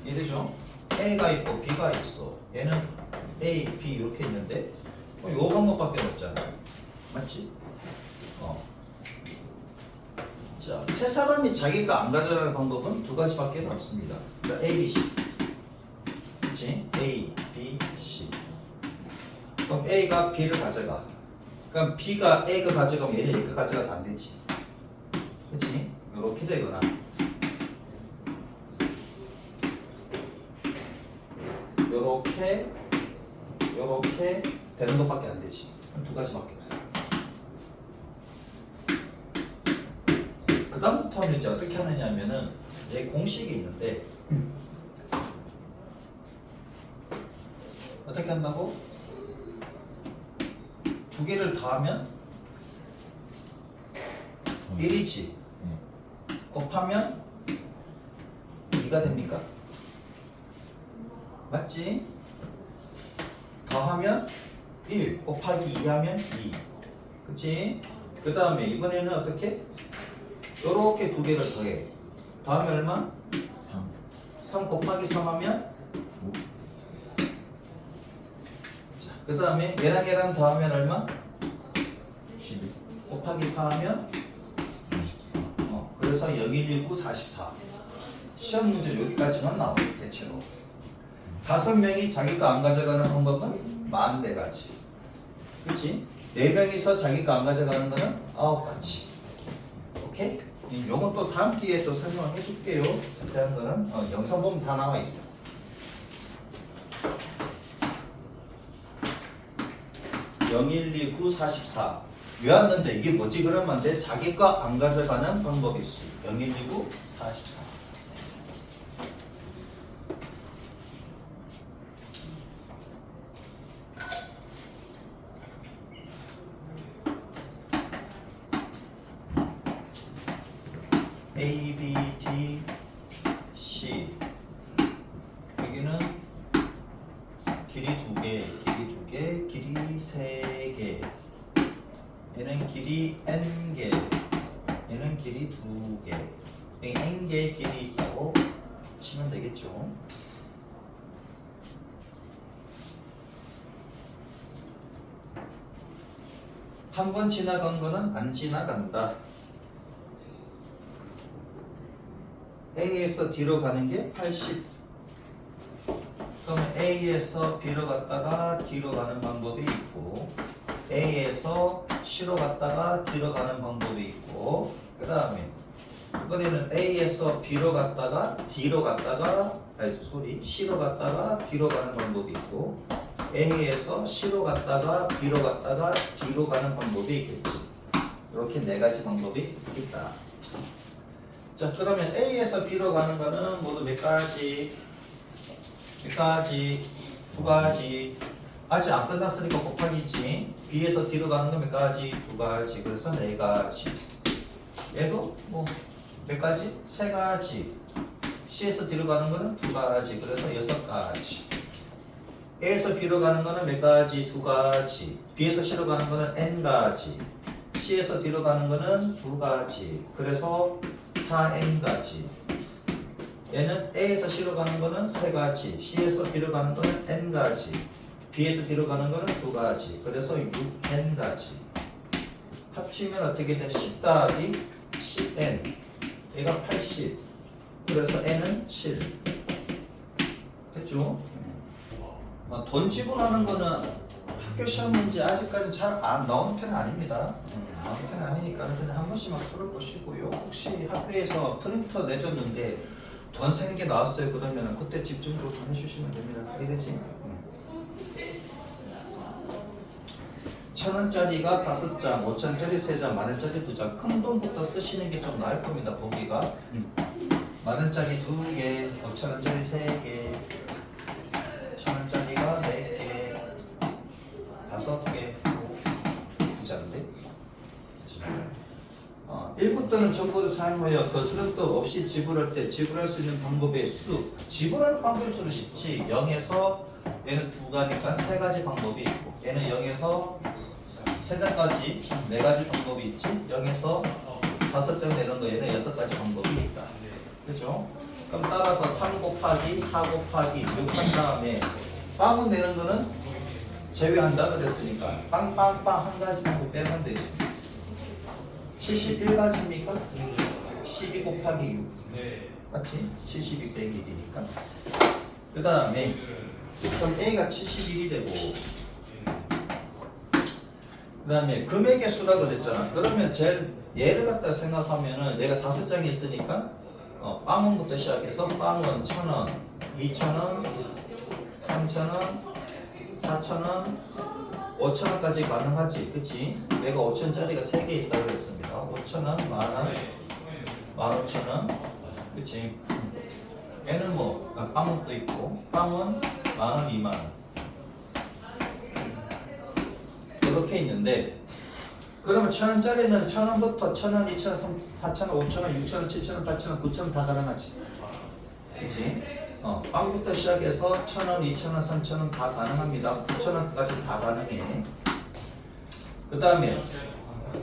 이해되죠? A가 있고 B가 있어. 얘는 A, B 이렇게 있는데 요 방법밖에 없잖아. 맞지? 자, 세 사람이 자기가 안 가져가는 방법은 두 가지밖에 없습니다. 그러니까 A, B, C. 그렇지? A, B, C. 그럼 A가 B를 가져가. 그럼 B가 A가 가져가면 얘는 A가 가져가서 안 되지. 그렇지? 이렇게 되거나. 요렇게 되는 것밖에 안 되지. 두 가지밖에 없어. 그 다음부터는 이제 어떻게 하느냐면은 얘 공식이 있는데 어떻게 한다고? 두 개를 더하면 1이지. 곱하면 2가 됩니까? 맞지? 더하면 1 곱하기 2 하면 2. 그치? 그 다음에 이번에는 어떻게? 요렇게 두 개를 더해. 더하면 얼마? 3 곱하기 3 하면 5. 자, 그 다음에 얘랑 더하면 얼마? 11 곱하기 4 하면 24 그래서 0,1,19, 44. 시험 문제 여기까지만 나와요. 대체로 5명이 자기가 안 가져가는 방법은 44가지. 그렇지? 4명이서 자기가 안 가져가는 거는 9가지. 오케이? 요건 또 다음 기회에 또 설명을 해줄게요. 자세한 거는 영상 보면 다 나와 있어. (0,1,2,9, 44) 외웠는데 이게 뭐지? 그러면 내 자기가 안 가져가는 방법이 있어. 0,1,2,9, 44. A, B, D, C. 여기는 길이 2개, 길이 3개. 얘는 길이 N개, 얘는 길이 2개. 여기 N개의 길이 있다고 치면 되겠죠. 한 번 지나간 거는 안 지나간다. A에서 D로 가는 게 80. 그러면 A에서 B로 갔다가 D로 가는 방법이 있고, A에서 C로 갔다가 D로 가는 방법이 있고, 그 다음에 이번에는 A에서 B로 갔다가 D로 갔다가 C로 갔다가 D로 가는 방법이 있고, A에서 C로 갔다가 B로 갔다가 D로 가는 방법이 있겠지. 이렇게 4가지 방법이 있다. 자, 그러면 A에서 B로 가는 거는 모두 몇 가지? 몇 가지? 2가지. 아직 안 끝났으니까 곱하기지. B에서 D로 가는 건 몇 가지? 2가지. 그래서 4가지. 얘도 뭐 몇 가지? 3가지. C에서 D로 가는 거는 2가지. 그래서 6가지. A에서 B로 가는 거는 몇 가지? 2가지. B에서 C로 가는 거는 N가지. C에서 D로 가는 거는 2가지. 그래서 4N가지. 얘는 A에서 C로 가는 거는 3가지. C에서 B로 가는 거는 N가지. B에서 D로 가는 거는 2가지. 그래서 6N가지. 합치면 어떻게 돼? 10 더하기 10N. 얘가 80. 그래서 N은 7. 됐죠? 돈 지불하는 거는 학교 시험 문제 아직까지 잘 안 나오는 편은 아닙니다. 나오는 편은 아니니까 그냥 한 번씩만 풀어보시고요. 혹시 학교에서 프린터 내줬는데 돈 세는 게 나왔어요. 그러면 그때 집중적으로 보내주시면 됩니다. 이해되지? 1,000원짜리가 5장, 5,000원짜리 3장, 만원짜리 2장. 큰 돈부터 쓰시는 게 좀 나을 겁니다. 보기가. 만원짜리 2개, 5,000원짜리 3개, 1,000원짜리가 4개, 5개, 2장인데. 1부 또는 전부를 사용하여 거스름 도 없이 지불할 때 지불할 수 있는 방법의 수. 지불하는 방법의 수는 쉽지. 0에서 얘는 2가니까 3가지 방법이 있고, 얘는 0에서 3장까지 4가지 방법이 있지. 0에서 5장 되는 거 얘는 6가지 방법이 있다. 그죠? 그럼 따라서 3 곱하기 4 곱하기 6 한 다음에 빵은 되는 거는 제외한다 그랬으니까 빵빵빵 한 가지만 빼면 되지. 71가지입니까? 12 곱하기 6 맞지? 72 빼기 1이니까. 그 다음에 그럼 A가 71이 되고 그 다음에 금액의 수라 그랬잖아. 그러면 제일 얘를 갖다 생각하면은 내가 5장이 있으니까 빵원부터 시작해서 빵원 1,000원, 2,000원, 3,000원, 4,000원, 5,000원까지 가능하지, 그치? 내가 5,000원짜리가 3개 있다고 그랬습니다. 5,000원, 만원, 15,000원, 그치? 얘는 뭐 빵원도 있고 빵원, 만원, 2만원 이렇게 있는데 그러면 1,000원짜리는 1,000원부터 1,000원, 2,000원, 4,000원, 5,000원, 6,000원, 7,000원, 8,000원, 9,000원 다 가능하지, 그치? 빵부터 시작해서 1,000원, 2,000원, 3,000원 다 가능합니다. 9,000원까지 다 가능해. 그 다음에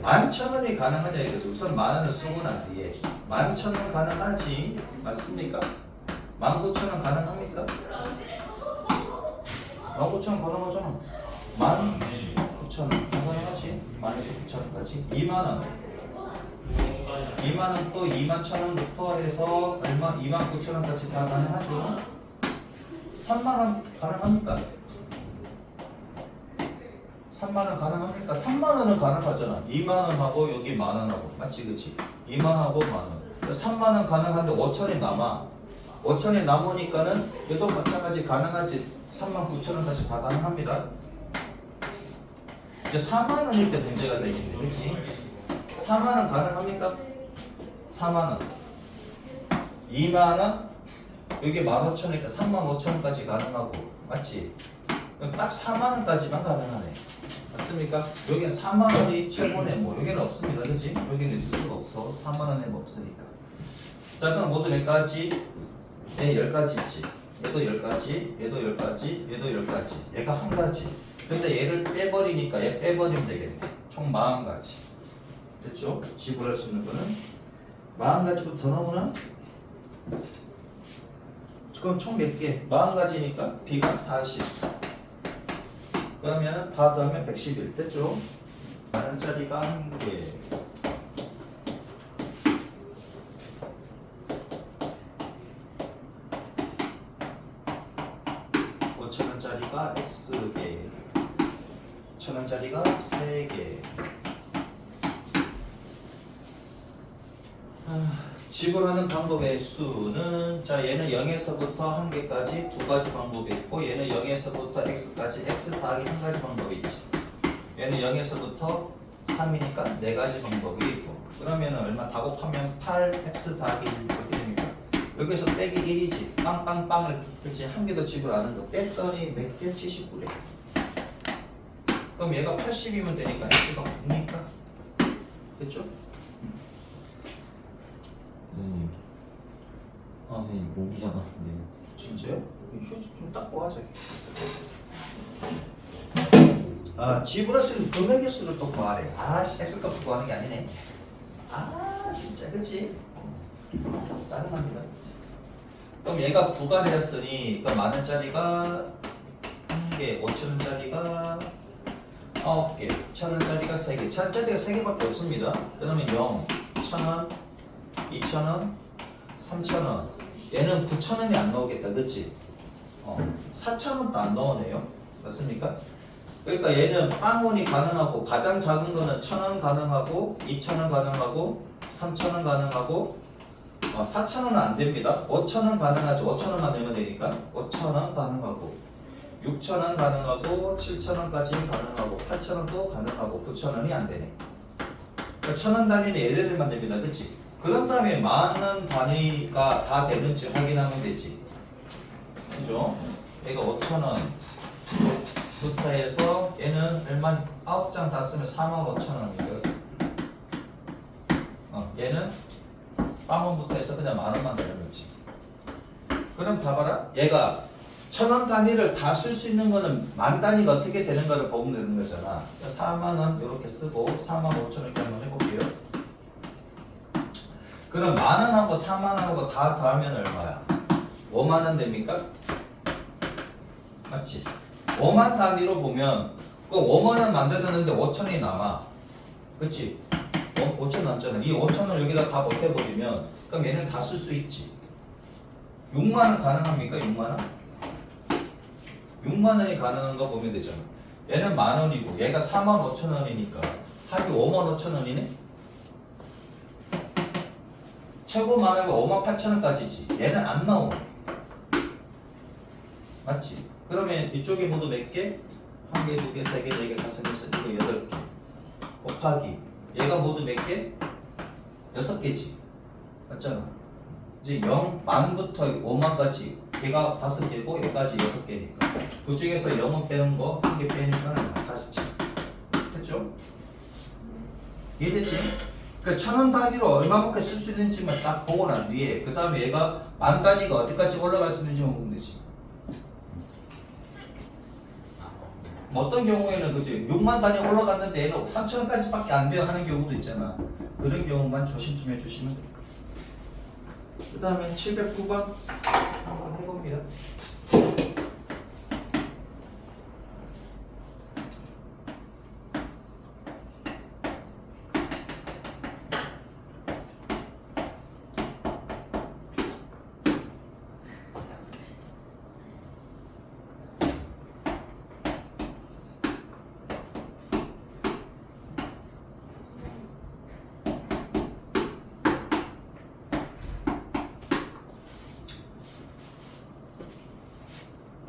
11,000원이 가능하냐 이거죠. 우선 만원을 쓰고 난 뒤에 11,000원 가능하지, 맞습니까? 19,000원 가능합니까? 19,000원 가능하잖아. 19,000원 가능하지. 19,000원까지 2만원 2만원 또 21,000원부터 해서 얼마? 29,000원까지 다 가능하죠. 3만원 가능합니까? 3만원 가능합니까? 3만원은 가능하잖아. 2만원하고 여기 만원하고 맞지, 그치? 2만원하고 만원 3만원 가능한데 5천원이 남아. 5천원이 남으니까는 얘도 마찬가지 가능하지. 39,000원까지 다 가능합니다. 이제 4만원일 때 문제가 되겠네, 그치? 4만원 가능합니까? 4만원 2만원 여기 15,000원이니까 35,000원까지 가능하고 맞지? 그럼 딱 4만원까지만 가능하네, 맞습니까? 여기는 4만원이 최고네. 뭐 여기는 없습니다, 그치? 여기는 있을 수가 없어. 4만원에 뭐 없으니까. 자 그럼 모두 몇 가지? 얘 10가지 있지. 얘도 10가지, 얘도 10가지, 얘도 10가지. 얘가 한 가지. 근데 얘를 빼버리니까 얘 빼버리면 되겠네. 총 40가지. 됐죠? 지불할 수 있는 거는 40가지부터 더 나오나? 그럼 총 몇 개? 40가지니까 B가 40. 그러면 다 더하면 111. 됐죠? 만원짜리가 1개. 5,000원짜리가 X개. 1,000원짜리가 3개. 지불하는 방법의 수는 자 얘는 0에서부터 1개까지 2가지 방법이 있고 얘는 0에서부터 x까지 x 더하기 1가지 방법이 있지. 얘는 0에서부터 3이니까 4가지 방법이 있고 그러면 얼마 다 곱하면 8x 더하기 1 이렇게 됩니다. 여기서 빼기 1이지. 빵빵빵을 그렇지 한 개도 지불 안 한 거 뺐더니 몇 개? 79래. 그럼 얘가 80이면 되니까 x가 9니까 됐죠? 선생님 목이잖아. 네. 진짜요? 휴지 좀 닦고 하자. 지불할 수 있는 금액의 수를 또 구하래. X값을 구하는 게 아니네. 진짜 그치? 짜증납니다. 그럼 얘가 9가 되었으니 그럼 만원짜리가 1개, 5,000원짜리가 9개, 1,000원짜리가 3개. 1,000원짜리가 3개밖에 없습니다. 그러면 0, 1,000원, 2,000원, 3,000원. 얘는 9,000원이 안 나오겠다, 그치? 4,000원도 안 나오네요. 맞습니까? 그러니까 얘는 빵원이 가능하고 가장 작은 거는 1,000원 가능하고 2,000원 가능하고 3,000원 가능하고 4,000원은 안 됩니다. 5,000원 가능하죠. 5,000원만 내면 되니까 5,000원 가능하고 6,000원 가능하고 7,000원까지 가능하고 8,000원도 가능하고 9,000원이 안 되네. 그러니까 1,000원 단위는 얘들만 됩니다, 그치? 그런 다음에 만원 단위가 다 되는지 확인하면 되지. 그죠? 얘가 5,000원 부터 해서 얘는 얼마? 9장 다 쓰면 45,000원이거든. 얘는 빵원부터 해서 그냥 만원만 되는 거지. 그럼 봐봐라. 얘가 1,000원 단위를 다 쓸 수 있는 거는 만 단위가 어떻게 되는가를 보면 되는 거잖아. 4만원 이렇게 쓰고 45,000원 이렇게 한번 해볼게요. 그럼 만원하고 4만원하고 다 더하면 얼마야? 5만원 됩니까? 맞지? 5만 단위로 보면 그 5만원 만들었는데 5천원이 남아. 그치? 5천 남잖아. 이 5천원 여기다 다 보태버리면 그럼 얘는 다 쓸 수 있지. 6만원 가능합니까? 6만원? 6만원이 가능한 거 보면 되잖아. 얘는 만원이고 얘가 4만 5천원이니까 합이 5만 5천원이네? 최고 많은 거 5만 8천원까지지. 얘는 안 나오네. 맞지? 그러면 이쪽이 모두 몇 개? 1개, 2개, 3개, 4개, 5개, 6개, 8개 곱하기 얘가 모두 몇 개? 6개지. 맞잖아. 이제 0, 만부터 5만까지 얘가 5개고 얘까지 6개니까 그 중에서 0은 빼는 거 1개 빼니까 47. 됐죠? 이해됐지? 그 1000원 단위로 얼마만큼 쓸 수 있는지만 딱 보고 난 뒤에 그 다음에 얘가 만 단위가 어디까지 올라갈 수 있는지만 보면 되지. 뭐 어떤 경우에는 그지 6만 단위 올라갔는데 얘는 3천원까지밖에 안 돼요 하는 경우도 있잖아. 그런 경우만 조심 좀 해주시면 돼요. 그 다음에 709번 한번 해봅니다.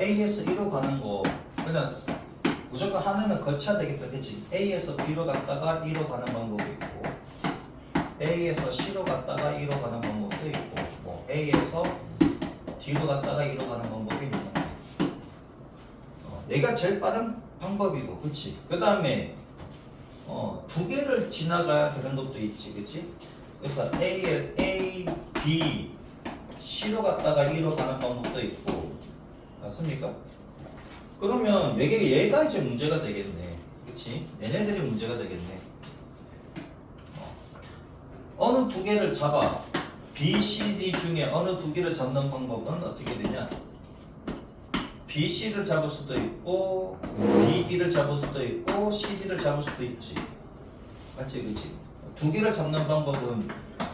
A에서 1로 가는 거 그냥 무조건 하나는 거쳐야 되겠다. 그치? A에서 B로 갔다가 2로 가는 방법이 있고 A에서 C로 갔다가 2로 가는 방법도 있고 뭐 A에서 D로 갔다가 2로 가는 방법이 있는 거야. 얘가 제일 빠른 방법이고 그치? 그 다음에 두 개를 지나가야 되는 것도 있지 그치? 그래서 A, B, C로 갔다가 2로 가는 방법도 있고 맞습니까? 그러면 얘가 이제 문제가 되겠네. 그치? 얘네들이 문제가 되겠네. 어느 두 개를 잡아. B, C, D 중에 어느 두 개를 잡는 방법은 어떻게 되냐? B, C를 잡을 수도 있고 B, D를 잡을 수도 있고 C, D를 잡을 수도 있지. 맞지? 그치? 두 개를 잡는 방법은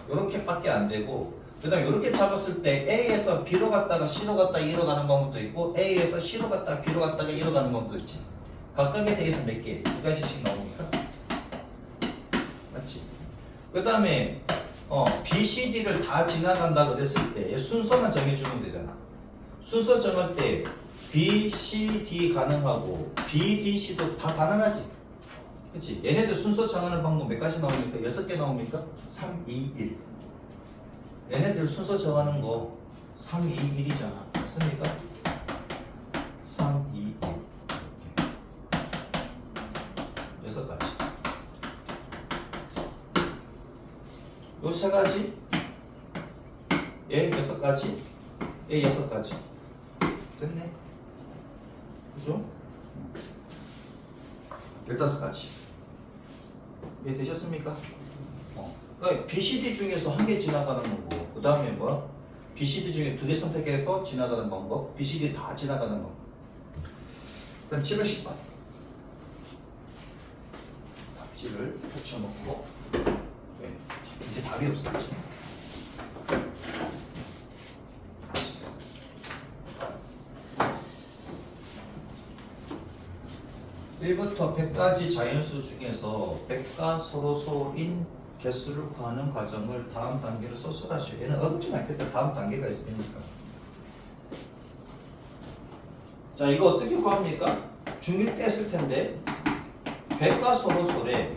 이렇게밖에 안 되고 그 다음에 이렇게 잡았을 때 A에서 B로 갔다가 C로 갔다가 E로 가는 방법도 있고 A에서 C로 갔다가 B로 갔다가 E로 가는 방법도 있지. 각각에 대해서 몇 개? 두 가지씩 나오니까 맞지? 그 다음에 B, C, D를 다 지나간다 그랬을 때 순서만 정해주면 되잖아. 순서 정할 때 B, C, D 가능하고 B, D, C도 다 가능하지. 그치? 얘네들 순서 정하는 방법 몇 가지 나옵니까? 6개 나옵니까? 3, 2, 1 얘네들 순서 정하는 거 3, 2, 1이잖아. 맞습니까? 3, 2, 1 6가지 요 3가지 얘 6가지 얘 6가지 됐네. 그죠? 15가지 이해 되셨습니까? 그러니까 BCD 중에서 한 개 지나가는 거고 그 다음에 뭐? BCD 중에 2개 선택해서 지나가는 방법 BCD 다 지나가는 방법. 일단 710번 답지를 펼쳐놓고 네, 이제 답이 없었지. (1부터 100까지) 자연수 중에서 100과 서로소인 개수를 구하는 과정을 다음 단계로 소설하시오. 얘는 어렵진 않겠다. 다음 단계가 있으니까. 자, 이거 어떻게 구합니까? 중1 때 했을 텐데 100과 서로소래.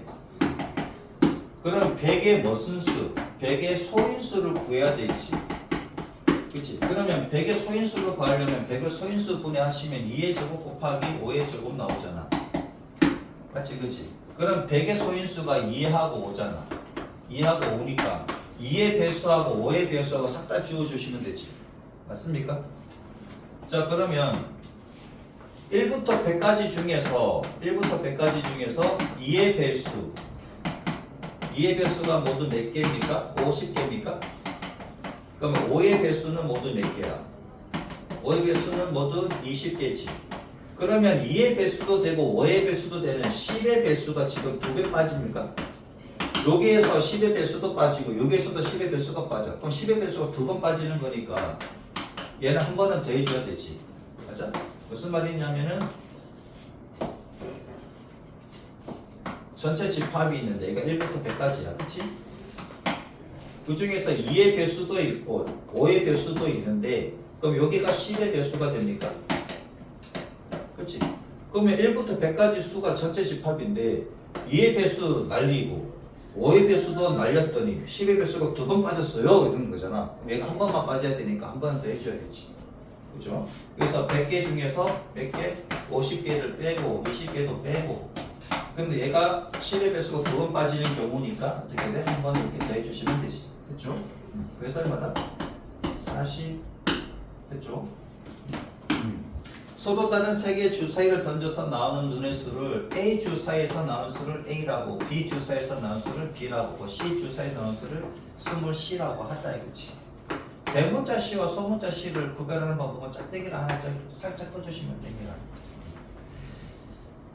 그럼 100의 무슨 수? 100의 소인수를 구해야 되지. 그치? 그러면 100의 소인수를 구하려면 100을 소인수 분해하시면 2의 제곱 곱하기 5의 제곱 나오잖아. 맞지? 그치? 그럼 100의 소인수가 2하고 5잖아. 2하고 5니까 2의 배수하고 5의 배수하고 싹 다 지워주시면 되지. 맞습니까? 자, 그러면 1부터 100까지 중에서 2의 배수 2의 배수가 모두 몇 개입니까? 50개입니까? 그러면 5의 배수는 모두 몇 개야? 5의 배수는 모두 20개지. 그러면 2의 배수도 되고 5의 배수도 되는 10의 배수가 지금 2배 빠집니까? 여기에서 10의 배수도 빠지고 여기에서도 10의 배수가 빠져. 그럼 10의 배수가 2번 빠지는 거니까 얘는 한 번은 더 해줘야 되지. 맞아? 무슨 말이냐면은 전체 집합이 있는데 얘가 1부터 100까지야. 그치? 그 중에서 2의 배수도 있고 5의 배수도 있는데 그럼 여기가 10의 배수가 됩니까? 그치? 그러면 1부터 100까지 수가 전체 집합인데 2의 배수 날리고 5의 배수도 날렸더니 10의 배수가 2번 빠졌어요 이러는 거잖아. 얘가 한 번만 빠져야 되니까 한 번 더 해줘야겠지. 그죠? 그래서 100개 중에서 몇 개? 50개를 빼고 20개도 빼고 근데 얘가 10의 배수가 2번 빠지는 경우니까 어떻게 돼? 한 번 이렇게 더 해주시면 되지. 됐죠? 그래서 얼마다? 40 됐죠? 서로 다른 세 개의 주사위를 던져서 나오는 눈의 수를 A 주사위에서 나오는 수를 A라고 B 주사위에서 나오는 수를 B라고 C 주사위에서 나오는 수를 스몰 C라고 하자 이거지. 대문자 C와 소문자 C를 구별하는 방법은 짝대기를 하나 살짝 꺼주시면 됩니다.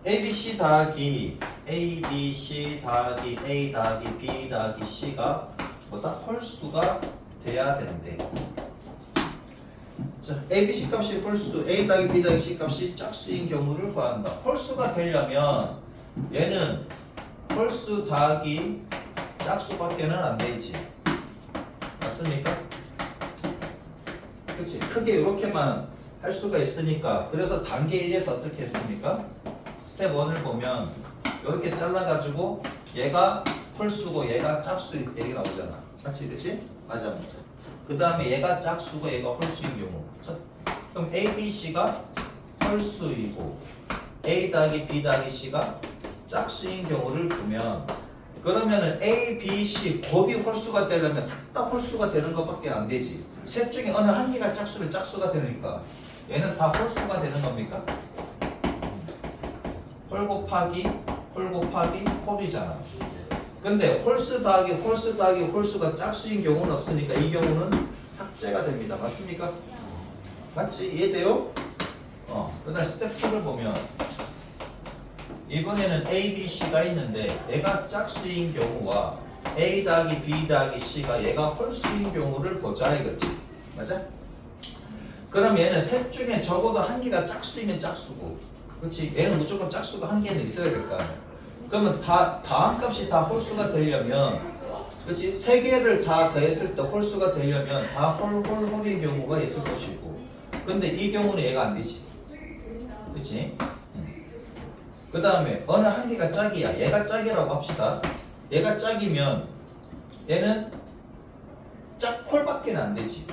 ABC 더하기 ABC 더하기 A 더하기 B 더하기 C가 뭐다? 홀수가 돼야 되는데 자, ABC 값이 홀수, A 더하기 B 더하기 C 값이 짝수인 경우를 구한다. 홀수가 되려면 얘는 홀수 더하기 짝수밖에는 안 되지. 맞습니까? 그렇지. 크게 이렇게만 할 수가 있으니까 그래서 단계 1에서 어떻게 했습니까? 스텝 1을 보면 이렇게 잘라가지고 얘가 홀수고 얘가 짝수일 때 이게 나오잖아. 맞지? 그치? 맞아. 그 다음에 얘가 짝수고 얘가 홀수인 경우. 그럼 A, B, C가 홀수이고 A 더하기 B 더하기 C가 짝수인 경우를 보면 그러면은 A, B, C 곱이 홀수가 되려면 싹 다 홀수가 되는 것밖에 안 되지. 셋 중에 어느 한 개가 짝수면 짝수가 되니까 얘는 다 홀수가 되는 겁니까? 홀 곱하기 홀이잖아. 근데 홀수 더하기 홀수가 짝수인 경우는 없으니까 이 경우는 삭제가 됩니다. 맞습니까? 맞지? 이해돼요? 그 다음 스텝 2를 보면 이번에는 A, B, C가 있는데 얘가 짝수인 경우와 A 더하기 B 더하기 C가 얘가 홀수인 경우를 보자 이거지. 맞아? 그럼 얘는 셋 중에 적어도 한 개가 짝수이면 짝수고 그렇지? 얘는 무조건 짝수가 한 개는 있어야 될 거 아니야. 그러면 다한 값이 다 홀수가 되려면 그렇지? 세 개를 다 더했을 때 홀수가 되려면 다 홀인 경우가 있을 것이고 근데 이 경우는 얘가 안 되지. 그렇지? 그 다음에 어느 한 개가 짝이야. 얘가 짝이라고 합시다. 얘가 짝이면 얘는 짝홀밖에 안 되지.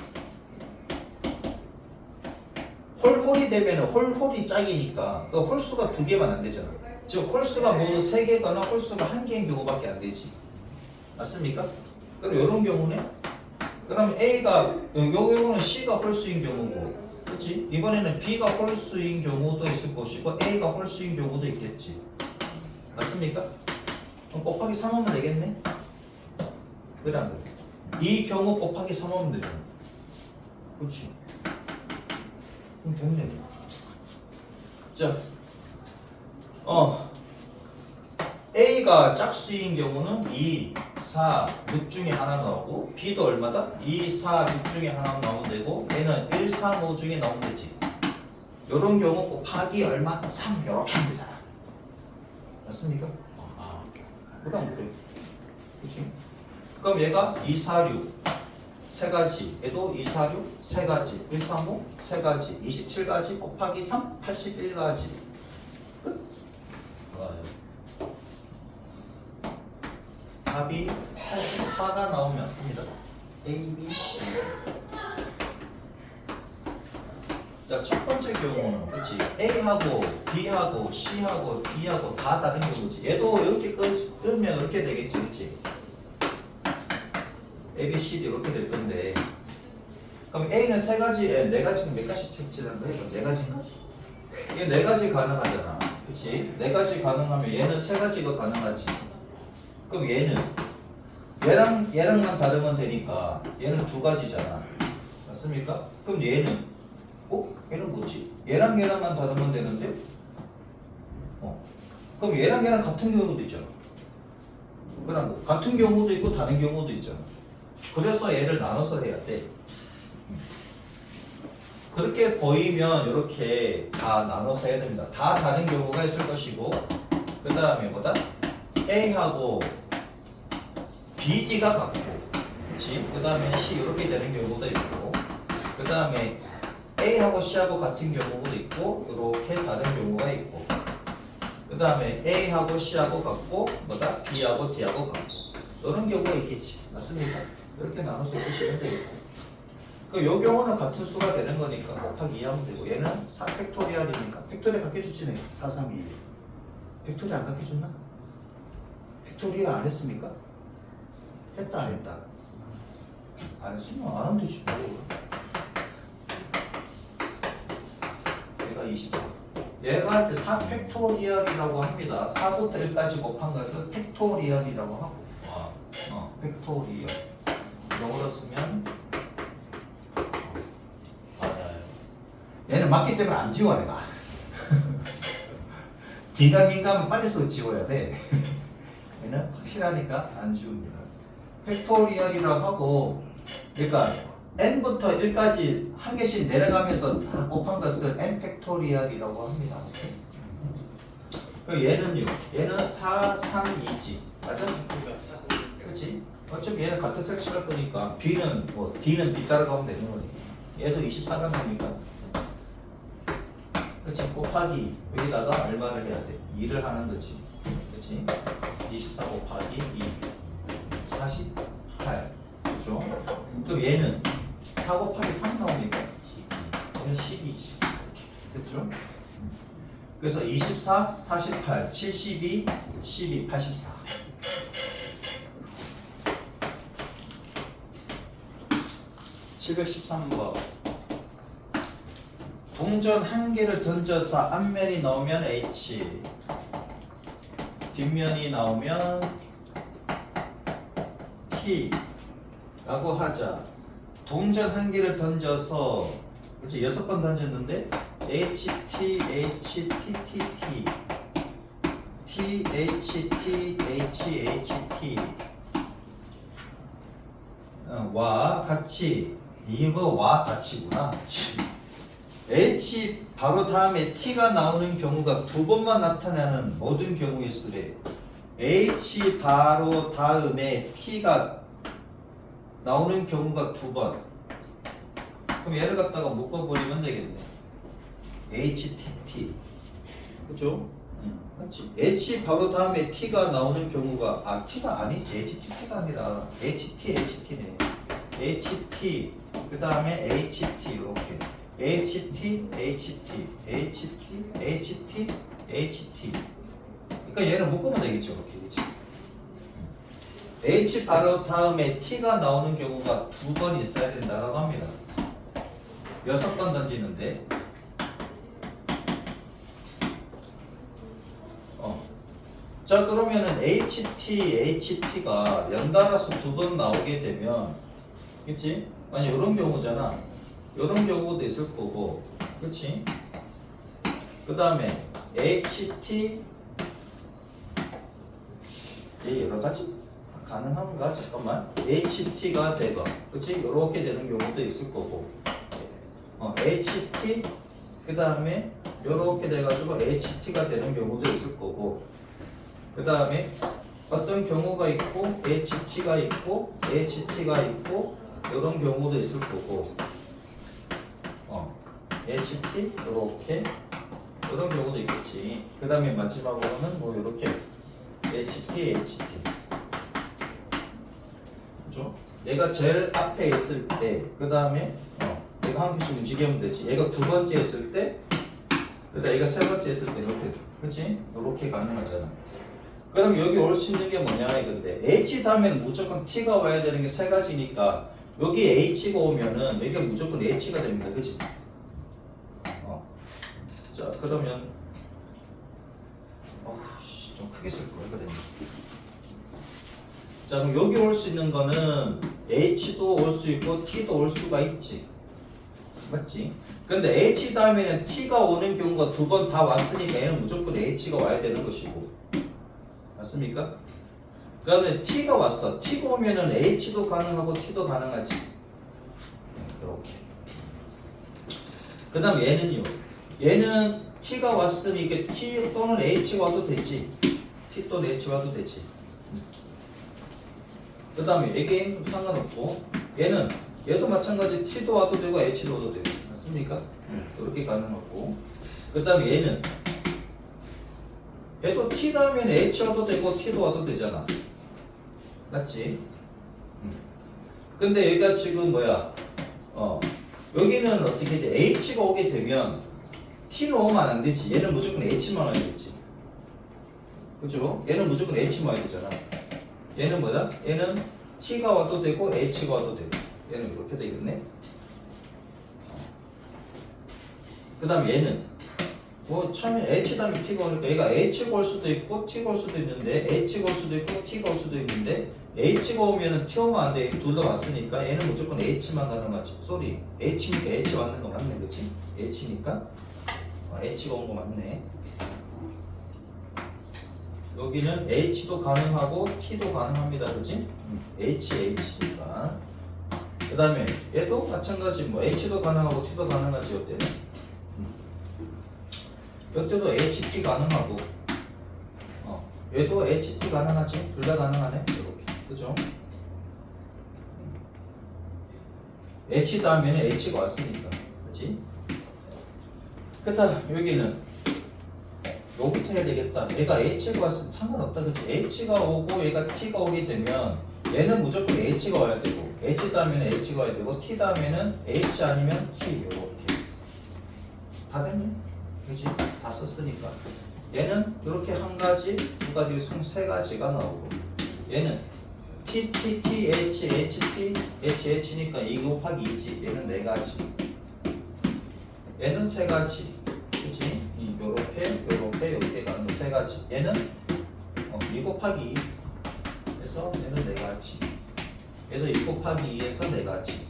홀이 되면 홀이 짝이니까 그 홀수가 2개만 안 되잖아. 즉 홀수가 모두 3개거나 홀수가 1개인 경우밖에 안 되지. 맞습니까? 그럼 이런 경우네. 그럼 A가 요 경우는 C가 홀수인 경우고 그렇지? 이번에는 B가 홀수인 경우도 있을 것이고 A가 홀수인 경우도 있겠지. 맞습니까? 그럼 곱하기 3하면 되겠네? 그래 안 그래? 이 경우 곱하기 3하면 되잖아. 그렇지? 그럼 됐네. 자, A가 짝수인 경우는 2, 4, 6 중에 하나 나오고 B도 얼마다? 2, 4, 6 중에 하나 나오면 되고 얘는 1, 3, 5 중에 나오면 되지. 요런 경우 곱하기 얼마? 3 이렇게 하면 되잖아. 맞습니까? 그럼 그래. 그치? 그럼 얘가 2, 4, 6 세 가지, 얘도 2, 4, 6 세 가지, 1, 3, 5 세 가지, 27가지 곱하기 3, 81가지. 끝. 답이 84가 나오면 맞습니다. A, B, C. 자, 첫 번째 경우는 그렇지. A하고 B하고 C하고 D하고 다 다른 경우지. 얘도 이렇게 끄면 이렇게 되겠지, 그렇지? A, B, C, D 이렇게 될 건데. 그럼 A는 세 가지, 네 가지는 몇 가지 채취하는 거예요? 네 가지인가? 이게 네 가지 가능하잖아, 그렇지? 네 가지 가능하면 얘는 세 가지가 가능하지. 그럼 얘는 얘랑만 다르면 되니까 얘는 두 가지잖아. 맞습니까? 그럼 얘는 얘는 뭐지? 얘랑만 다르면 되는데 그럼 얘랑 같은 경우도 있잖아. 그럼 같은 경우도 있고 다른 경우도 있잖아. 그래서 얘를 나눠서 해야 돼. 그렇게 보이면 이렇게 다 나눠서 해야 됩니다. 다 다른 경우가 있을 것이고 그 다음에 뭐다? A하고 BD가 같고 그렇지? 그 다음에 C 이렇게 되는 경우도 있고 그 다음에 A하고 C하고 같은 경우도 있고 이렇게 다른 경우가 있고 그 다음에 A하고 C하고 같고 뭐다? B하고 D하고 같고 이런 경우가 있겠지. 맞습니까? 이렇게 나눠서 보시면 되겠고 요 경우는 같은 수가 되는 거니까 곱하기 2하면 되고 얘는 4팩토리얼이니까 팩토리얼 갖게줬지. 4, 3, 2 팩토리얼 안 갖게줬나? 팩토리얼 안 했습니까? 했다 안 했다? 안 했으면 안 하면 되지 뭐. 얘가 24 얘가 할 때 4팩토리얼이라고 합니다. 4부터 1까지 곱한 것을 팩토리얼이라고 하고 팩토리얼 영어로 쓰면 얘는 맞기 때문에 안 지워 내가. 긴가민가면 빨리 써 지워야 돼. 얘는 확실하니까 안 지웁니다. 팩토리얼이라고 하고 그러니까 n부터 1까지 한 개씩 내려가면서 다 곱한 것을 n 팩토리얼이라고 합니다. 얘는요. 얘는 4, 3, 2지. 맞아? 그렇지? 어차피 얘는 같은 색칠할 거니까 B는 D는 B 따라가면 되는 거니까 얘도 24가 나오니까 그렇지? 곱하기 여기다가 얼마를 해야 돼? 2를 하는 거지. 그렇지? 24 곱하기 2 48 그렇죠? 그럼 얘는 4 곱하기 3 나오니까 얘는 12지. 됐죠? 그래서 24, 48, 72, 12, 84 713번 동전 한 개를 던져서 앞면이 나오면 H 뒷면이 나오면 T 라고 하자. 동전 한 개를 던져서 그렇지 6번 던졌는데 H, T, H, T, T, T T, H, T, H, H, T 와 같이 이거 와 같이구나. H 바로 다음에 T가 나오는 경우가 두 번만 나타나는 모든 경우의 수래. H 바로 다음에 T가 나오는 경우가 두 번. 그럼 얘를 갖다가 묶어버리면 되겠네. HTT. 그죠? 그렇지. H 바로 다음에 T가 나오는 경우가 T가 아니지. HTT가 아니라 HT네. HT 그 다음에 HT 이렇게 HT, HT, HT, HT, HT. 그러니까 얘를 묶으면 되겠죠, 이렇게 그렇지? H 바로 다음에 T가 나오는 경우가 두 번 있어야 된다고 합니다. 6번 던지는데, 자 그러면은 HT, HT가 연달아서 두 번 나오게 되면, 그렇지? 아니 이런 경우잖아. 이런 경우도 있을 거고, 그렇지? 그 다음에 HT 여러 가지 가능한가? 잠깐만. HT가 되고, 그렇지? 이렇게 되는 경우도 있을 거고, HT 그 다음에 이렇게 돼가지고 HT가 되는 경우도 있을 거고, 그 다음에 어떤 경우가 있고 HT가 있고 HT가 있고 이런 경우도 있을 거고. HT 이렇게 이런 경우도 있겠지. 그 다음에 마지막으로는 뭐 이렇게 HT, HT. 그죠? 얘가 제일 앞에 있을 때, 그 다음에 얘가 한 개씩 움직이면 되지. 얘가 두 번째 있을 때, 그 다음에 얘가 세 번째 있을 때 이렇게, 그렇지? 이렇게 가능하잖아. 그럼 여기 올 수 있는 게 뭐냐 이건데 H 다음에는 무조건 T가 와야 되는 게 세 가지니까 여기 H가 오면은 여기가 무조건 H가 됩니다. 그치? 자 그러면 좀 크게 쓸 걸 그랬네. 자, 그럼 여기 올 수 있는 거는 H도 올 수 있고 T도 올 수가 있지. 맞지? 근데 H 다음에는 T가 오는 경우가 두 번 다 왔으니까 얘는 무조건 H가 와야 되는 것이고. 맞습니까? 그 다음에 T가 왔어. T가 오면은 H도 가능하고 T도 가능하지. 이렇게. 그 다음 얘는요. 얘는 T가 왔으니 이게 T 또는 H가 와도 되지. T 또는 H가 와도 되지. 그 다음에 얘는 상관없고 얘도 마찬가지 T도 와도 되고 H도 와도 되고. 맞습니까? 이렇게 가능하고. 그 다음에 얘도 T 다음에는 H 와도 되고 T도 와도 되잖아. 맞지? 근데 여기가 지금 뭐야? 여기는 어떻게 돼? H가 오게 되면 T는 오면 안 되지. 얘는 무조건 H만 와야 되지. 그죠? 얘는 무조건 H만 와야 되잖아. 얘는 뭐다? 얘는 T가 와도 되고 H가 와도 되고. 얘는 이렇게 되겠네. 그 다음 얘는 처음에 H 다음에 T가 오니까 얘가 H가 올 수도 있고 T가 올 수도 있는데 H가 올 수도 있고 T가 올 수도 있는데 H가 오면은 T 오면 안 돼. 둘 다 왔으니까 얘는 무조건 H만 가능하지. 쏘리. H니까 H 왔는 거 맞네. 그치? H니까 H가 온 거 맞네. 여기는 H도 가능하고 T도 가능합니다. 그치? H니까. 그 다음에 얘도 마찬가지 뭐 H도 가능하고 T도 가능하지. 이때는 이때도 HT 가능하고 얘도 HT 가능하지. 둘 다 가능하네. 이렇게. 그죠? H 다음에는 H가 왔으니까. 그치? 그렇다. 여기는 요부터 해야 되겠다. 얘가 H가 왔으면 상관없다. 그치? H가 오고 얘가 T가 오게 되면 얘는 무조건 H가 와야 되고 H 다음에는 H가 와야 되고 T 다음에는 H 아니면 T. 요렇게 다 됐네. 그치? 다 썼으니까. 얘는 이렇게 한 가지, 두 가지, 총 세 가지가 나오고 얘는 T, T, T, H, H, T, H, H니까 2 곱하기 2지. 얘는 네 가지. 얘는 세 가지. 그치? 요렇게 가는 거 세 가지. 얘는 2 곱하기 2 해서 얘는 네 가지. 얘도 2 곱하기 2에서 네 가지.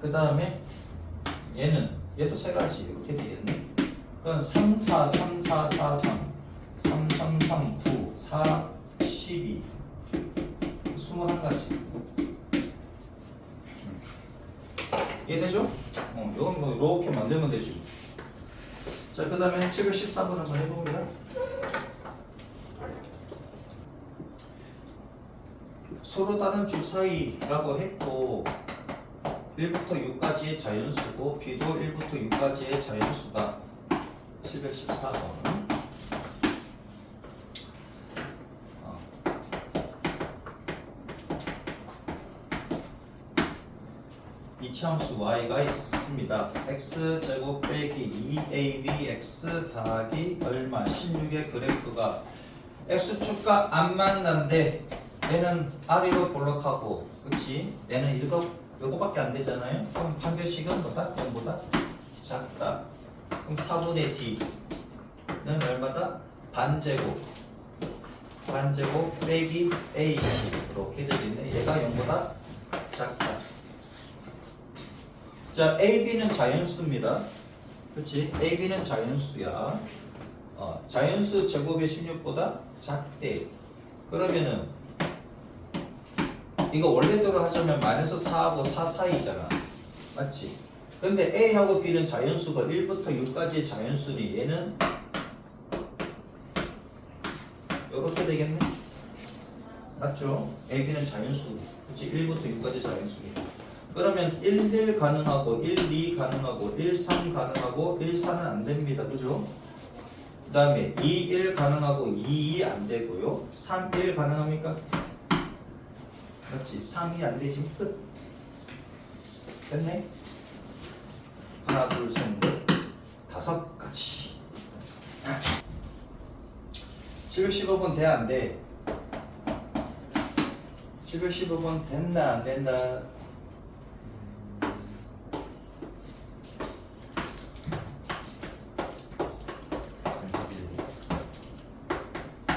그 다음에 얘도 세 가지. 이렇게 되겠네. 그럼 3, 4, 3, 4, 4, 3 3, 3, 3, 9, 4, 12 21가지. 이해되죠? 이건 뭐 이렇게 만들면 되지. 자, 그 다음에 714번 한번 해봅니다. 서로 다른 주사위라고 했고 1부터 6까지의 자연수고 B도 1부터 6까지의 자연수다. 714번. 이차함수 y가 있습니다. x제곱 빼기 2abx 더하기 얼마 16의 그래프가 x축과 안 만난데 얘는 아래로 볼록하고 그치? 얘는 이거밖에 안 되잖아요. 그럼 판별식은 뭐다? 0보다 작다. 그럼 4분의 d는 얼마다? 반제곱 빼기 ac 이렇게 되겠네. 얘가 0보다 작다. 자, AB는 자연수입니다. 그렇지? AB는 자연수야. 자연수 제곱의 16보다 작대. 그러면은 이거 원래대로 하자면 마이너스 4하고 4 사이잖아. 맞지? 근데 A하고 B는 자연수가 1부터 6까지의 자연수니 얘는 이렇게 되겠네. 맞죠? A, B는 자연수. 그렇지? 1부터 6까지 자연수니까. 그러면 1, 1 가능하고 1, 2 가능하고 1, 3 가능하고 1, 4는 안 됩니다. 그죠? 그 다음에 2, 1 가능하고 2, 2 안 되고요. 3, 1 가능합니까? 맞지? 3이 안 되지. 끝. 됐네? 하나, 둘, 셋, 넷, 다섯 가지. 715번 돼? 안 돼? 715번 된다? 안 된다?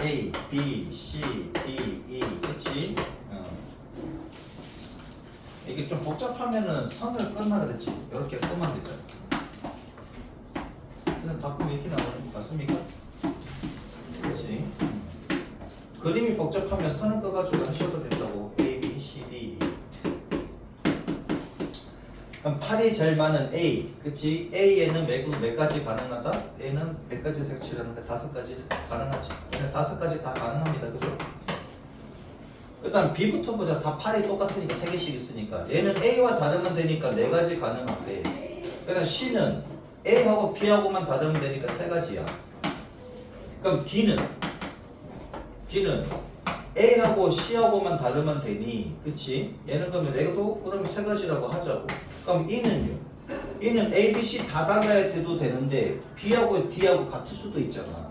A, B, C, D, E, 그치? 이게 좀 복잡하면은 선을 끊나 그랬지. 이렇게 끄면 되잖아. 그냥 바꾸면 이렇게 나오는 거 맞습니까? 그치? 그림이 복잡하면 선을 꺼가지고 하셔도 된다고. A, B, C, D. 그럼 8이 제일 많은 A, 그치? A에는 몇 가지 가능하다? A는 몇 가지 색칠하는데 5가지 가능하지. 그냥 5가지 다 가능합니다, 그죠? 그 다음 B부터 보자. 다 8이 똑같으니까 3개씩 있으니까. 얘는 A와 다르면 되니까 4가지 가능한데. 그 다음 C는 A하고 B하고만 다르면 되니까 3가지야. 그럼 D는 A하고 C하고만 다르면 되니, 그치? 얘는 그러면 얘도 그러면 3가지라고 하자고. 그럼 E는요? E는 A, B, C 다 달라야 돼도 되는데 B하고 D하고 같을 수도 있잖아.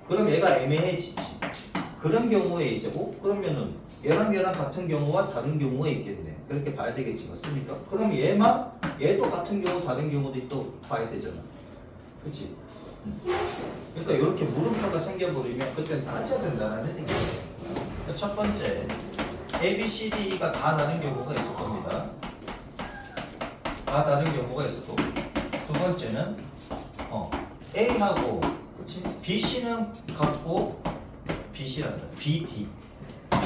그럼 얘가 애매해지지. 그런 경우에 이제 그러면은 얘랑 같은 경우와 다른 경우가 있겠네. 그렇게 봐야 되겠지, 맞습니까? 그럼 얘도 같은 경우 다른 경우도 또 봐야 되잖아. 그치? 그러니까 이렇게 물음표가 생겨버리면 그때 따져야 된다는 얘기예요. 첫 번째, A, B, C, D가 다 다른 경우가 있을 겁니다. 다 다른 경우가 있을 거고. 두 번째는 A하고 그치? B, C는 같고 BC란다.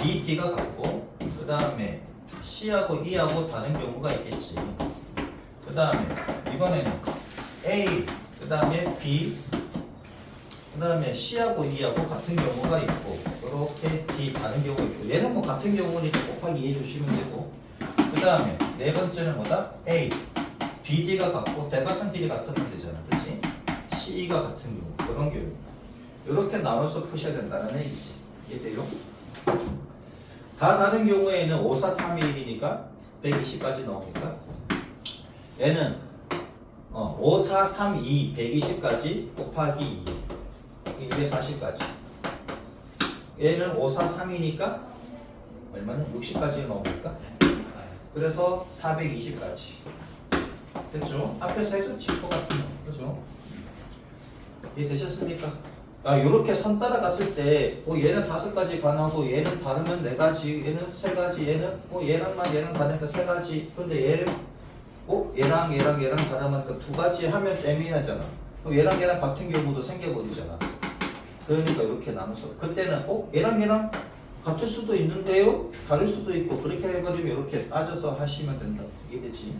BD가 같고 그 다음에 C하고 E하고 다른 경우가 있겠지. 그 다음에 이번에는 A 그 다음에 B 그 다음에 C하고 E하고 같은 경우가 있고 이렇게 D 다른 경우가 있고 얘는 뭐 같은 경우니까 곱하기 이해해 주시면 되고 그 다음에 네 번째는 뭐다? A BD가 같고 대각선끼리 같으면 되잖아. 그치? C가 같은 경우 그런 경우 이렇게 나눠서 푸셔야 된다는 얘기지. 이해돼요? 다 다른 경우에는 5, 4, 3, 1이니까 120까지 나오니까 얘는 5, 4, 3, 2, 120까지 곱하기 2 240까지 얘는 5, 4, 3이니까 얼마는? 60까지 나오니까 그래서 420까지 됐죠? 앞에서 해서 칠 것 같으면 그죠? 이해되셨습니까? 요렇게 선 따라갔을 때 얘는 5가지 가능하고 얘는 다르면 4가지 얘는 3가지 얘는 얘랑 다르니까 3가지 근데 얘는 얘랑 다르면 2가지 하면 애매하잖아. 그럼 얘랑 같은 경우도 생겨버리잖아. 그러니까 이렇게 나눠서 그때는 얘랑 같을 수도 있는데요 다를 수도 있고 그렇게 해버리면 이렇게 따져서 하시면 된다. 이해되지?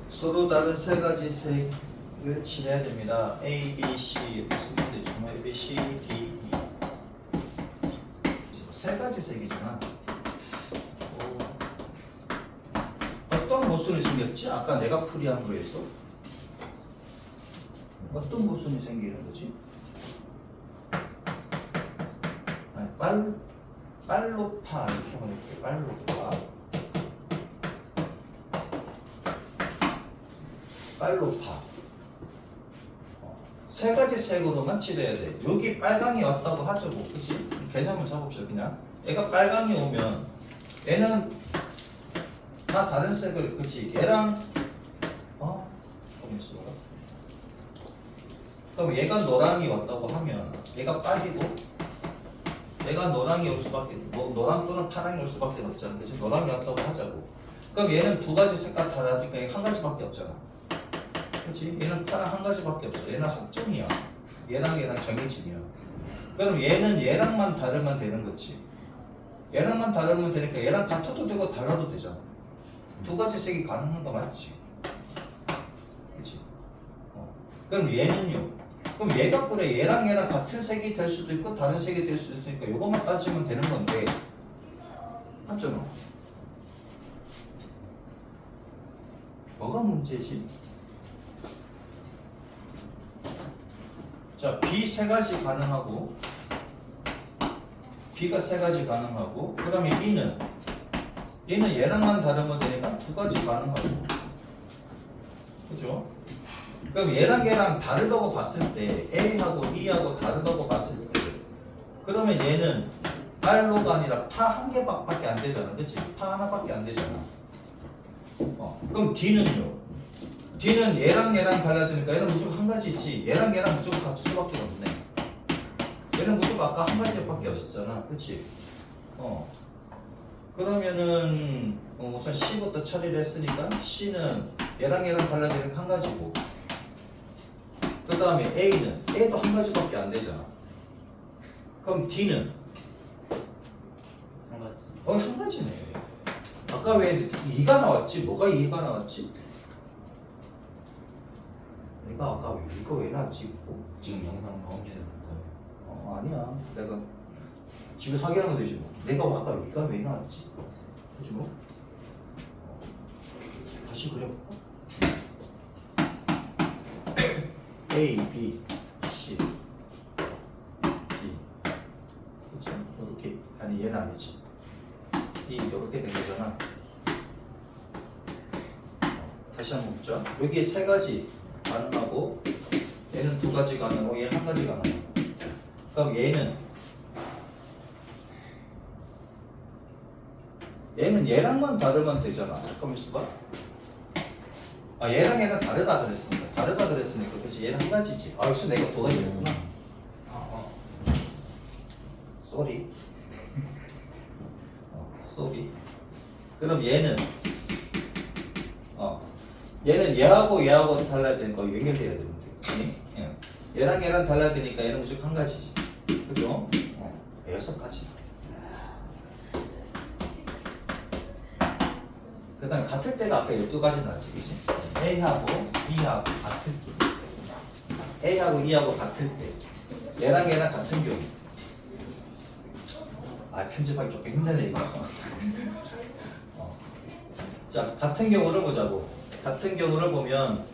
서로 다른 3가지 색을 칠해야 됩니다. A, B, C 쓰면 되죠. A, B, C, D, E 3가지 색이잖아. 어떤 모순이 생겼지? 아까 내가 풀이한 거에서 어떤 모순이 생기는 거지? 빨로파 이렇게 하면 이렇게 빨로파 3가지 색으로만 칠해야 돼. 여기 빨강이 왔다고 하죠, 뭐. 그치? 개념을 잡읍시다, 그냥. 얘가 빨강이 오면 얘는 다 다른 색을, 그치? 얘랑 그럼 얘가 노랑이 왔다고 하면 얘가 빨이고 얘가 노랑이 올 수밖에 노랑 또는 파랑이 올 수밖에 없잖아. 그치? 노랑이 왔다고 하자고. 그럼 얘는 2가지 색깔 다 다르니까 1가지밖에 없잖아. 그치? 얘는 파랑 1가지밖에 없어. 얘는 확정이야. 얘랑 정해진이야. 그럼 얘는 얘랑만 다르면 되는 거지. 얘랑만 다르면 되니까 얘랑 같아도 되고 달라도 되잖아. 2가지 색이 가능한 거 맞지? 그치? 그럼 얘는요? 그럼 얘가 그래 얘랑 같은 색이 될 수도 있고 다른 색이 될 수도 있으니까 이것만 따지면 되는 건데 맞잖아. 뭐가 문제지? 자, B 3가지 가능하고 B가 3가지 가능하고 그 다음에 얘는 얘랑만 다르면 되니까 2가지 가능하고 그죠? 그럼 얘랑 다르다고 봤을 때 A하고 E하고 다르다고 봤을 때 그러면 얘는 R로가 아니라 파 한 개밖에 안 되잖아. 그치? 파 하나밖에 안 되잖아. 그럼 D는요? D는 얘랑 달라지니까 얘는 무조건 한 가지 있지. 얘랑 무조건 같을 수밖에 없네. 얘는 무조건 아까 한 가지밖에 없었잖아. 그치? 그러면은 우선 C부터 처리를 했으니까 C는 얘랑 달라지는 한 가지고 그 다음에 A도 한 가지밖에 안 되잖아. 그럼 D는 한 가지. 한 가지네. 아까 왜 2가 나왔지? 뭐가 2가 나왔지? 내가 아까 이거 왜 나왔지? 이거? 지금 영상 나온 게 볼까요? 아니야. 내가 집에서 확인하면 되지 뭐. 내가 아까 2가 왜 나왔지? 그지 뭐? 다시 그려볼까? A, B, C, D. 그치? 이렇게. 아니 얘는 아니지. 이렇게 된 거잖아. 다시 한번 보자. 여기 세 가지 가능하고 얘는 두 가지 가능하고 얘는 한 가지 가능하고. 그럼 얘는 얘랑만 다르면 되잖아. 잠깐만 있어봐. 얘랑 다르다 그랬습니다. 다르다 그랬으니까 그치 얘는 한 가지지. 역시 내가 두 가지였구나. 쏘리. 쏘리. 그럼 얘는 얘하고 달라야 되는 거 연결돼야 되는데. 그치? 얘랑 달라야 되니까 얘는 무조건 한 가지지. 그죠? 6가지. 그 다음에 같을 때가 아까 12가지 나왔지, 그치? A하고 B하고 같을 때. A하고 E하고 같을 때. 얘랑 같은 경우. 편집하기 조금 힘드네, 이거. 자, 같은 경우를 보자고. 같은 경우를 보면,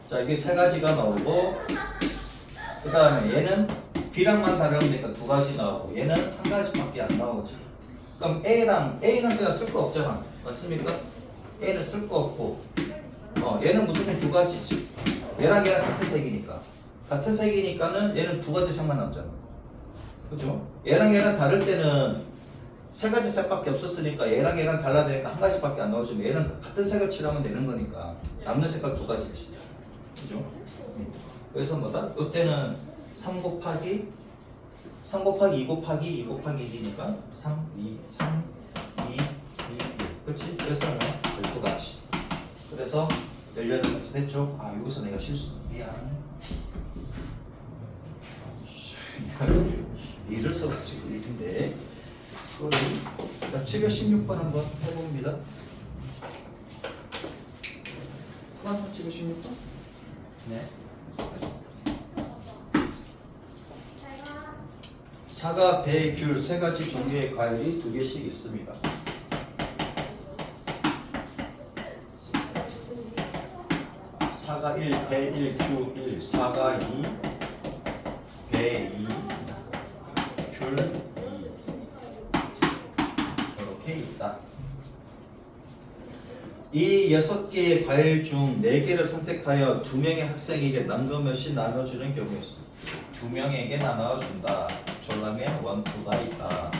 자, 여기 세 가지가 나오고, 그 다음에 얘는 B랑만 다르니까 두 가지 나오고, 얘는 한 가지밖에 안 나오지. 그럼 A는 그냥 쓸 거 없잖아. 맞습니까? A는 쓸 거 없고, 얘는 무조건 두 가지지. 얘랑 같은 색이니까. 같은 색이니까는 얘는 두 가지 색만 남잖아. 그죠? 얘랑 다를 때는 세 가지 색밖에 없었으니까 얘랑 달라되니까 한 가지밖에 안 나오지만 얘는 같은 색을 칠하면 되는 거니까 남는 색깔 두 가지지. 그죠? 그래서 뭐다? 이때는 3 곱하기 2 곱하기 2 곱하기 2니까 3, 2, 2, 1. 그렇지? 그래서 12가지. 그래서 18가지 됐죠? 여기서 내가 실수. 미안. 일을 써가지고 일인데. 자, 716번 한번 해봅니다. 716번? 네. 사과, 배, 귤 세 가지 종류의 과일이 두 개씩 있습니다. 사과 1, 배 1, 귤 1, 사과 2, 배 2, 귤 2. 이렇게 있다. 이 6개의 과일 중 4개를 선택하여 2명의 학생에게 남김없이 나눠주는 경우였어. 2명에게 나눠준다. 졸라면 원투가 있다.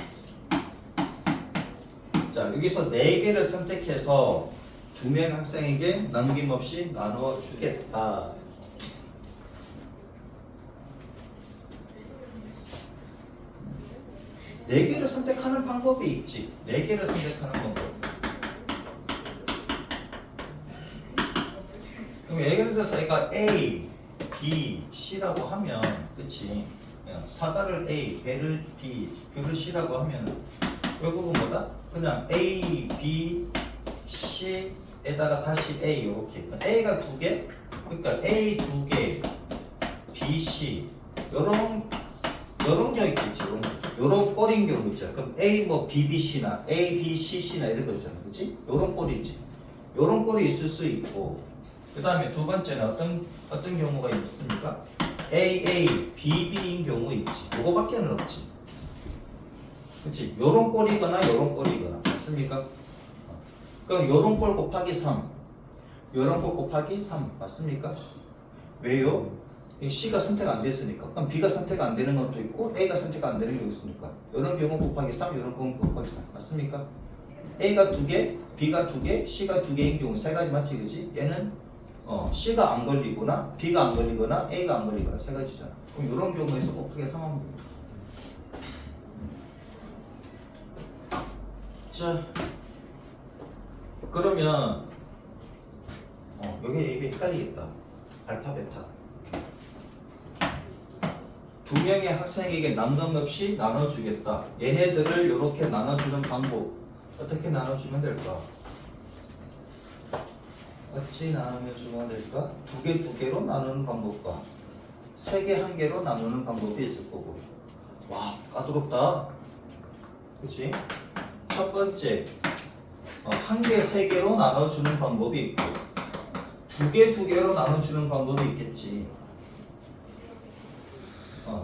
자, 여기서 4개를 선택해서 2명의 학생에게 남김없이 나눠주겠다. 네 개를 선택하는 방법이 있지. 4개를 선택하는 방법. 그럼 예를 들어서 얘가 A, B, C라고 하면, 그치? 사과를 A, 배를 B, 귤을 C라고 하면 결국은 뭐다? 그냥 A, B, C에다가 다시 A 이렇게. A가 2개, 그러니까 A 2개, B, C 요런 경우 있겠지. 요런 꼴인 경우 있잖아. 그럼 A 뭐 B, B, C나 A, B, C, C나 이런 거 있잖아. 그치? 요런 꼴이지. 요런 꼴이 있을 수 있고, 그 다음에 두 번째는 어떤 경우가 있습니까? A, B, B인 경우 있지. 요거밖에는 없지. 그치? 요런 꼴이거나 요런 꼴이거나. 맞습니까? 그럼 요런 꼴 곱하기 3. 요런 거 곱하기 3 맞습니까? 왜요? 이 C가 선택 안 됐으니까. 그럼 B가 선택 안 되는 것도 있고 A가 선택 안 되는 경우 있으니까. 요런 경우 곱하기 3, 요런 경우 곱하기 3 맞습니까? A가 2개, B가 2개, C가 2개인 경우 세 가지 맞지 그지? 얘는 C가 안 걸리거나 B가 안 걸리거나 A가 안 걸리거나 세 가지잖아. 그럼 이런 경우에서 곱하기 3하면 됩니다. 자, 그러면 여기 A, B 헷갈리겠다. 알파, 베타. 두 명의 학생에게 남김없이 나눠주겠다. 얘네들을 이렇게 나눠주는 방법 어떻게 나눠주면 될까? 어찌 나누면 주면 될까? 두 개로 나누는 방법과 세 개, 한 개로 나누는 방법이 있을 거고. 와, 까다롭다. 그치? 첫 번째, 한 개, 세 개로 나눠주는 방법이 있고, 두 개로 나눠주는 방법이 있겠지.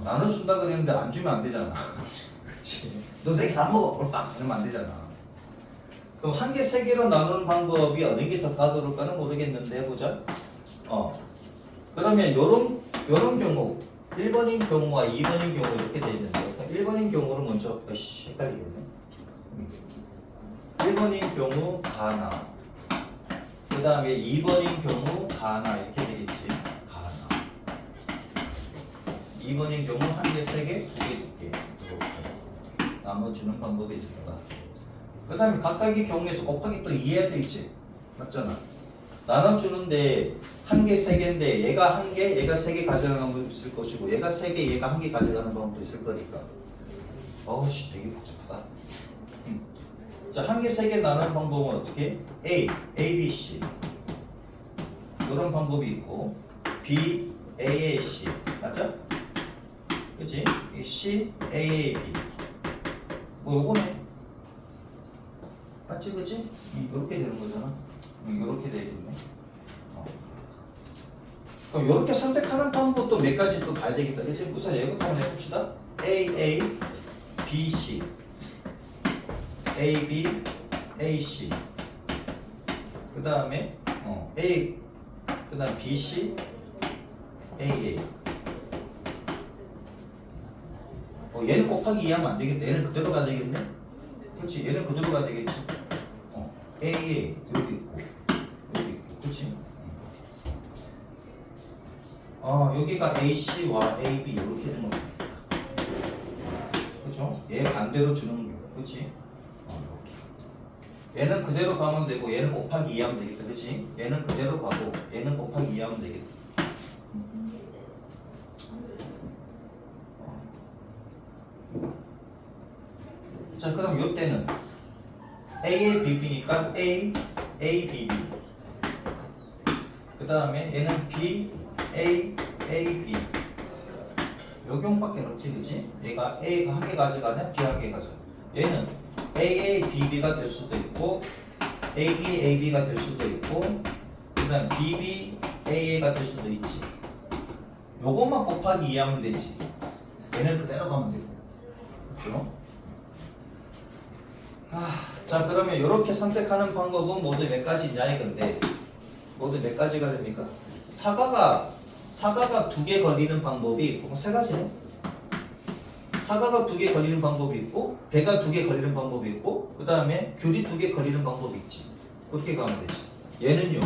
나눠준다 그랬는데 안 주면 안 되잖아. 그치? 너 내 개 다 먹어. 옳다. 이러면 안 되잖아. 그럼 한 개, 세 개로 나누는 방법이 어느 게 더 까다로울까는 모르겠는데 해보자. 그러면 요런 경우 1번인 경우와 2번인 경우 이렇게 돼 있는데 1번인 경우를 먼저 헷갈리겠네. 1번인 경우 가나 그 다음에 2번인 경우 가나 이렇게 되겠지. 가나 2번인 경우 한 개, 세 개, 두 개, 이렇게 나눠주는 방법이 있습니다. 그 다음에 각각의 경우에서 곱하기 또 이해해야 되겠지. 맞잖아. 나눠주는데 한 개, 세 개인데 얘가 한 개, 얘가 세 개 가져가는 방법도 있을 것이고 얘가 세 개, 얘가 한 개 가져가는 방법도 있을 거니까. 어우씨 되게 복잡하다. 자, 한 개, 세 개 나누는 방법은 어떻게? A, B, C 이런 방법이 있고 B, A, C 맞아? 그치? C, A, B 뭐 요거네 맞지 그치? 이렇게 되는 거잖아. 이렇게 되겠네. 그럼 이렇게 선택하는 방법도 몇 가지 또 봐야 되겠다. 그치? 우선 예부터 한번 해봅시다. A, B, C A, B, A, C 그 다음에 A 그 다음 B, C A, 얘는 곱하기 2하면 안 되겠다. 얘는 그대로 가야 되겠네. 그렇지. 얘는 그대로 가야 되겠지. A 여기 있고 그렇지. 여기가 AC와 AB 이렇게 되는 거. 그렇죠? 얘 반대로 주는 거. 그렇지? 이렇게. 얘는 그대로 가면 되고 얘는 곱하기 2 하면 되겠다. 그렇지? 얘는 그대로 가고 얘는 곱하기 2 하면 되겠다. 자, 그럼 요 때는 A의 BB니까 A, BB 그 다음에 얘는 B, A, B 요 경우밖에 없지 그치? 얘가 A가 한 개 가져가냐 B 한 개 가져가 얘는 A, BB가 될 수도 있고 AB, B가 될 수도 있고 그 다음 BB, AA가 될 수도 있지. 요것만 곱하기 2 하면 되지. 얘는 그대로 가면 되고 그렇죠? 자, 그러면 이렇게 선택하는 방법은 모두 몇 가지냐 이건데 모두 몇 가지가 됩니까? 사과가 두 개 걸리는 방법이 있고 세 가지네. 사과가 두 개 걸리는 방법이 있고 배가 두 개 걸리는 방법이 있고 그 다음에 귤이 두 개 걸리는 방법이 있지. 그렇게 가면 되지. 얘는요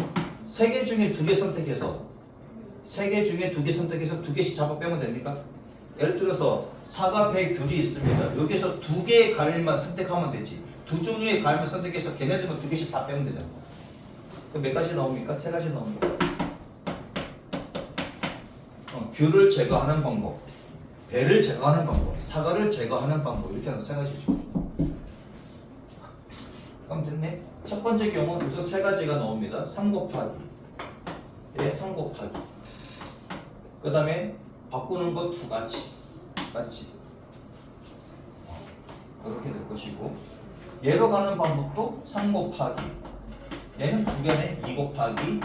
세 개 중에 두 개 선택해서 두 개씩 잡아 빼면 됩니까? 예를 들어서 사과, 배, 귤이 있습니다. 여기서 두 개의 과일만 선택하면 되지. 두 종류의 과일만 선택해서 걔네들만 두 개씩 다 빼면 되잖아. 그럼 몇 가지 나옵니까? 세 가지 나옵니다. 귤을 제거하는 방법, 배를 제거하는 방법, 사과를 제거하는 방법 이렇게 하는 세 가지죠. 그럼 됐네. 첫 번째 경우는 우선 세 가지가 나옵니다. 3 곱하기, 3 곱하기. 그 다음에 바꾸는 것 두 가지, 맞지? 이렇게 될 것이고 얘로 가는 방법도 3 곱하기 얘는 두 개네. 2 곱하기 2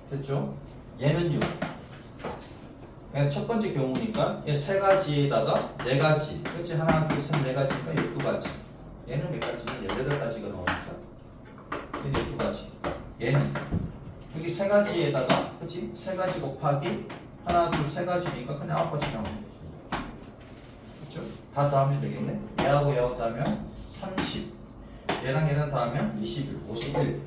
됐죠? 얘는요 그냥 첫 번째 경우니까 얘 세 가지에다가 네 가지 그렇지? 하나, 둘, 셋, 네 가지니까 12가지 얘는 몇 가지냐? 18가지가 나오니까 얘네 두 가지. 얘는 여기 세 가지에다가 그치? 세 가지 곱하기 하나 둘 세 가지니까 그냥 9가지 나오면 돼. 그쵸? 다 더하면 되겠네. 얘하고 얘하고 더하면 30. 얘랑 얘랑 더하면 21, 51.